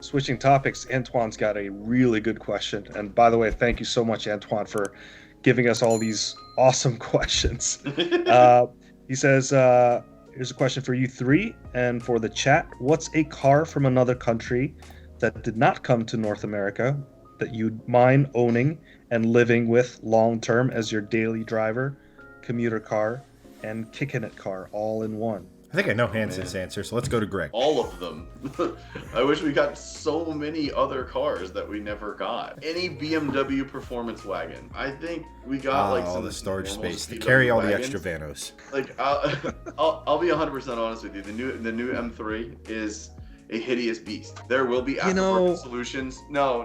switching topics, Antoine's got a really good question. And by the way, thank you so much, Antoine, for giving us all these awesome questions. Uh, he says, here's a question for you three and for the chat. What's a car from another country that did not come to North America that you'd mind owning and living with long term as your daily driver, commuter car, and kicking it car all in one? I think I know Hanson's answer, so let's go to Greg. All of them. I wish we got so many other cars that we never got. Any BMW performance wagon. I think we got like all some the storage normal space to VW carry all the wagons. extra Vanos. Like I'll be 100% honest with you. The new M3 is a hideous beast. There will be aftermarket solutions. No,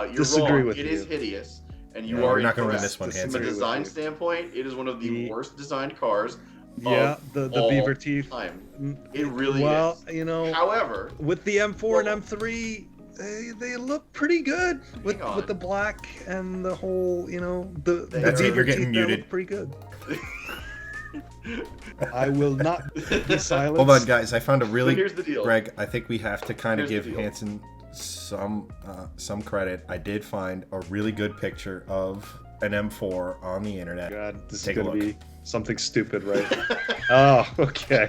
you're Disagree wrong. with It you. is hideous, and you No, are we're not gonna win incorrect. this one, From Hanson. a design standpoint, it is one of the worst designed cars. Yeah, of the all beaver teeth. time. It really Well, is. you know, However, with the M4 and M3, they look pretty good with Hang on. with the black and the whole, you know, the That's it, beaver you're getting teeth, they muted. look pretty good. I will not be silent. Hold on, guys. I found a really. So here's the deal. Greg, I think we have to kind of Here's the give deal. Hanson some credit. I did find a really good picture of an M4 on the internet. God, this Take is a gonna look. be something stupid, right? Oh, okay.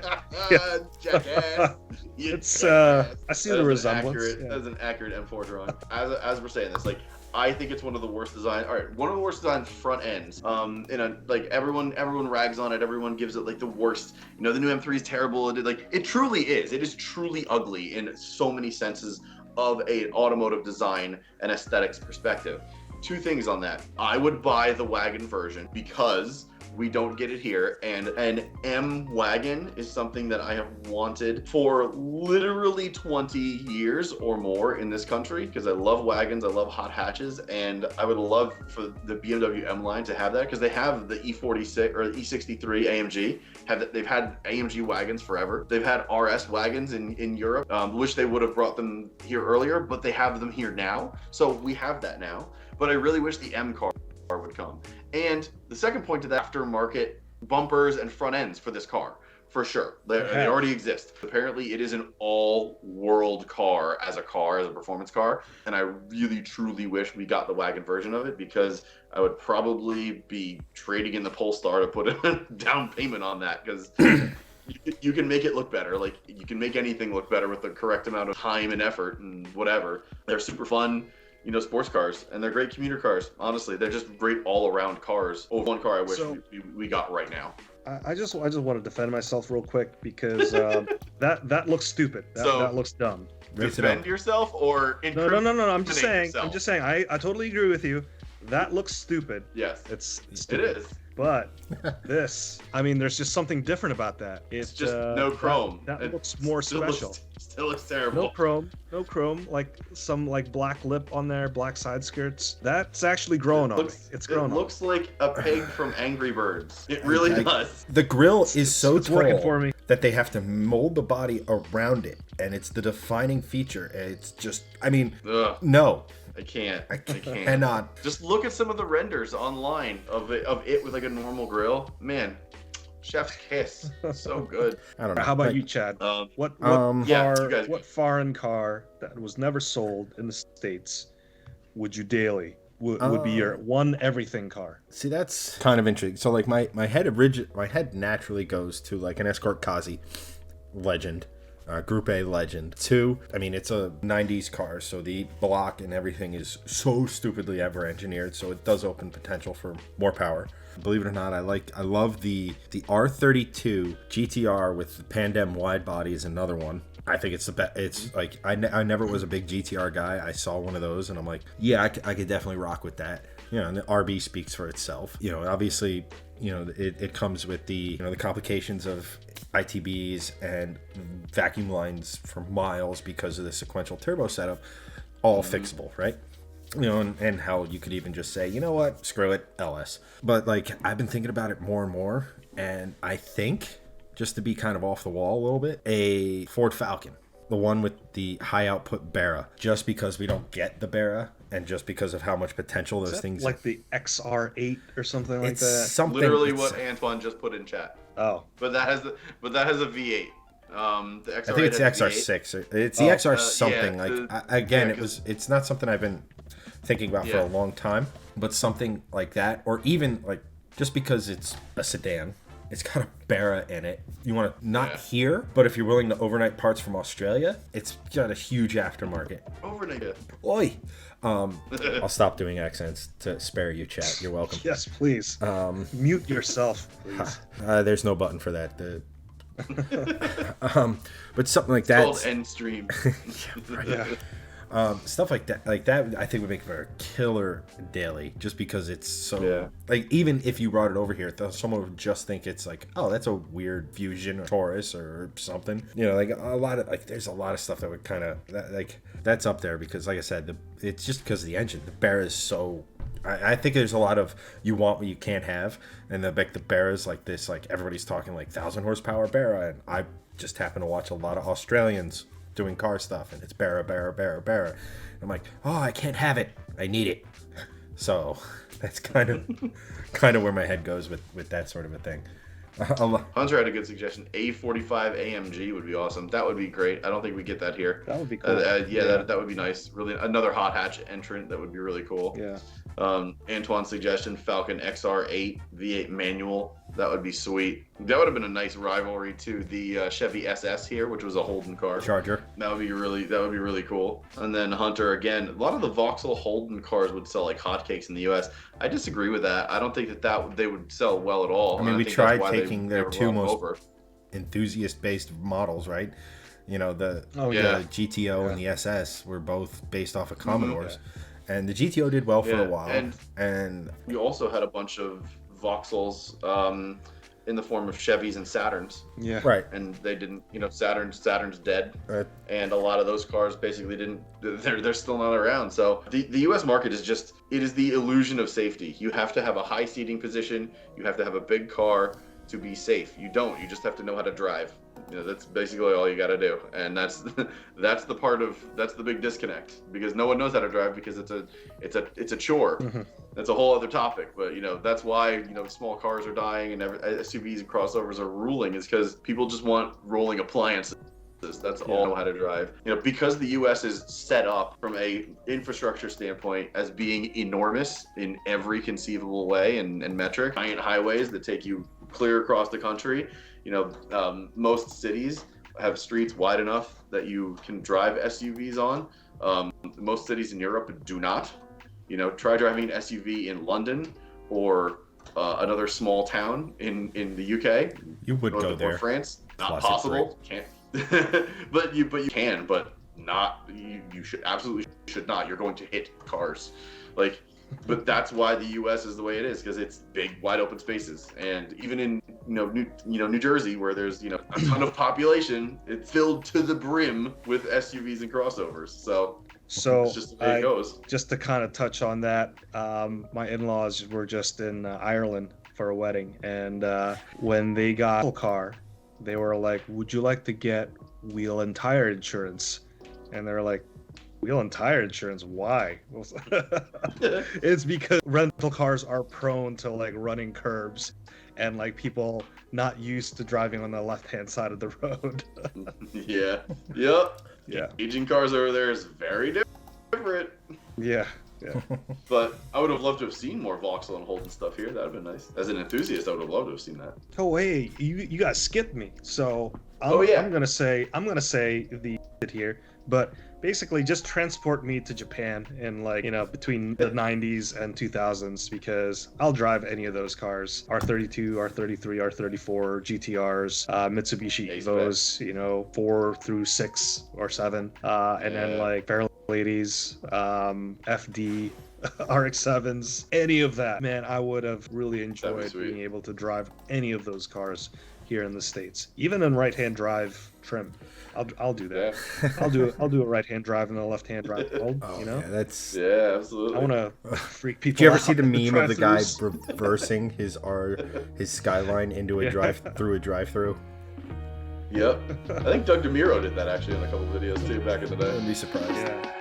Jackass. You It's jackass. I see That the is an resemblance. accurate- yeah. That is an accurate M4 drawing. As we're saying this, like I think it's one of the worst design. All right, one of the worst design front ends. Like everyone rags on it. Everyone gives it like the worst. You know, the new M3 is terrible. It truly is. It is truly ugly in so many senses of a automotive design and aesthetics perspective. Two things on that. I would buy the wagon version because we don't get it here, and an M wagon is something that I have wanted for literally 20 years or more in this country because I love wagons, I love hot hatches, and I would love for the BMW M line to have that because they have the E46 or the E63 AMG. They've had AMG wagons forever. They've had RS wagons in Europe. Wish they would have brought them here earlier, but they have them here now. So we have that now. But I really wish the M car would come. And the second point to the aftermarket bumpers and front ends for this car, for sure. They already exist. Apparently, it is an all-world car as a performance car. And I really, truly wish we got the wagon version of it because I would probably be trading in the Polestar to put a down payment on that because you can make it look better. Like, you can make anything look better with the correct amount of time and effort and whatever. They're super fun. You know, sports cars, and they're great commuter cars. Honestly, they're just great all-around cars. Oh, one car I wish we got right now. I just want to defend myself real quick because that looks stupid. That looks dumb. Defend yourself or No. I'm just saying. yourself? I'm just saying. I totally agree with you. That looks stupid. Yes, It's it stupid. is. But this, I mean, there's just something different about that. It's just no chrome. That It looks more special. Still looks terrible. No chrome, like some like black lip on there, black side skirts. That's actually growing on me. It's growing It on looks like a pig from Angry Birds. It really does. The grill is so it's working tall for me. that they have to mold the body around it, and it's the defining feature. It's just, I mean, Ugh, no, I can't. I can't. cannot. Just look at some of the renders online of it with like a normal grill. Man, chef's kiss. So good. I don't know. How about Like, you, Chad? What yeah, you guys- what foreign car that was never sold in the States would you daily would be your one everything car? See, that's kind of interesting. So, like, my head naturally goes to like an Escort Kazi legend. Group A legend. 2, I mean, it's a 90s car, so the block and everything is so stupidly ever engineered, so it does open potential for more power. Believe it or not, I love the R32 GTR with the Pandem wide body is another one. I think it's the best. It's like I never was a big GTR guy. I saw one of those and I'm like, yeah, I could definitely rock with that. You know, and the RB speaks for itself. You know, obviously, you know, it comes with the the complications of ITBs and vacuum lines for miles because of the sequential turbo setup, all fixable, right? You know, and how you could even just say, you know what, screw it, LS. But like, I've been thinking about it more and more, and I think, just to be kind of off the wall a little bit, a Ford Falcon, the one with the high output Barra, just because we don't get the Barra, and just because of how much potential those things like the XR8 or something like it's that. something Literally it's- what Antoine just put in chat. Oh, But that has a V8. The XR8 I think it's the has a V8. XR6. It's the XR something. yeah, It's not something I've been thinking about for a long time, but something like that, or even like just because it's a sedan, it's got a Barra in it. You want to not here, but if you're willing to overnight parts from Australia, it's got a huge aftermarket. Overnight. Oi. I'll stop doing accents to spare you, chat. You're welcome. Yes, please. Mute yourself, please. There's no button for that. But something like that. It's called End Stream. Yeah. Stuff like that, I think would make for a killer daily, just because it's so like, even if you brought it over here, someone would just think it's like, oh, that's a weird Fusion or Taurus or something, you know, like a lot of like, there's a lot of stuff that would kind of like, that's up there, because like I said, it's just because of the engine. The Barra is so, I think there's a lot of you want what you can't have, and the Barra's like this, like everybody's talking like 1,000 horsepower Barra, and I just happen to watch a lot of Australians doing car stuff, and it's Barra. And I'm like, oh, I can't have it. I need it. So that's kind of where my head goes with that sort of a thing. Hunter had a good suggestion. A45 AMG would be awesome. That would be great. I don't think we get that here. That would be cool. That would be nice. Really, another hot hatch entrant. That would be really cool. Yeah. Antoine's suggestion: Falcon XR8 V8 manual. That would be sweet. That would have been a nice rivalry to the Chevy SS here, which was a Holden car. Charger. That would be really cool. And then Hunter, again, a lot of the Vauxhall Holden cars would sell like hotcakes in the U.S. I disagree with that. I don't think that they would sell well at all. I mean, we tried taking their two most enthusiast-based models, right? You know, the GTO and the SS were both based off of Commodores. And the GTO did well for a while. And you also had a bunch of Vauxhalls in the form of Chevys and Saturns. Yeah. Right. And they didn't, Saturn's dead. Right. And a lot of those cars basically they're still not around. So the US market is it is the illusion of safety. You have to have a high seating position. You have to have a big car to be safe. You just have to know how to drive. That's basically all you got to do, and that's the big disconnect, because no one knows how to drive, because it's a chore. Mm-hmm. That's a whole other topic, but that's why small cars are dying and SUVs and crossovers are ruling, is because people just want rolling appliances. That's all know how to drive. Because the U.S. is set up from a infrastructure standpoint as being enormous in every conceivable way and metric. Giant highways that take you clear across the country. Most cities have streets wide enough that you can drive SUVs on. Most cities in Europe do not. Try driving an SUV in London or another small town in the UK. You would go there. Or France. Not Classic possible. Can't. but you can. But not. You should not. You're going to hit cars. But that's why the U.S. is the way it is, because it's big, wide open spaces. And even in New Jersey, where there's a ton of population, it's filled to the brim with SUVs and crossovers. So it's just the way it goes. Just to kind of touch on that, my in-laws were just in Ireland for a wedding, and when they got a car, they were like, "Would you like to get wheel and tire insurance?" And they're like, "Wheel and tire insurance? Why?" It's because rental cars are prone to running curbs and people not used to driving on the left-hand side of the road. Yeah. Yep. Yeah. Aging cars over there is very different. Yeah. But I would have loved to have seen more Vauxhall and Holden stuff here. That would have been nice. As an enthusiast, I would have loved to have seen that. Oh, hey, you guys skipped me. So I'm gonna say the here, but basically just transport me to Japan in between the 90s and 2000s, because I'll drive any of those cars. R32, R33, R34, GTRs, Mitsubishi Evos, 4 through 6 or 7, and then Fairladies, FD, RX-7s, any of that. Man, I would have really enjoyed being able to drive any of those cars here in the States, even in right-hand drive trim. I'll do that. Yeah. I'll do a right-hand drive and a left-hand drive. Yeah, absolutely. I want to freak people. Did you ever out see the meme of the guy drive-thrus? reversing his Skyline into a drive-through? Yep. I think Doug DeMuro did that actually in a couple videos too back in the day. I'd be surprised. Yeah.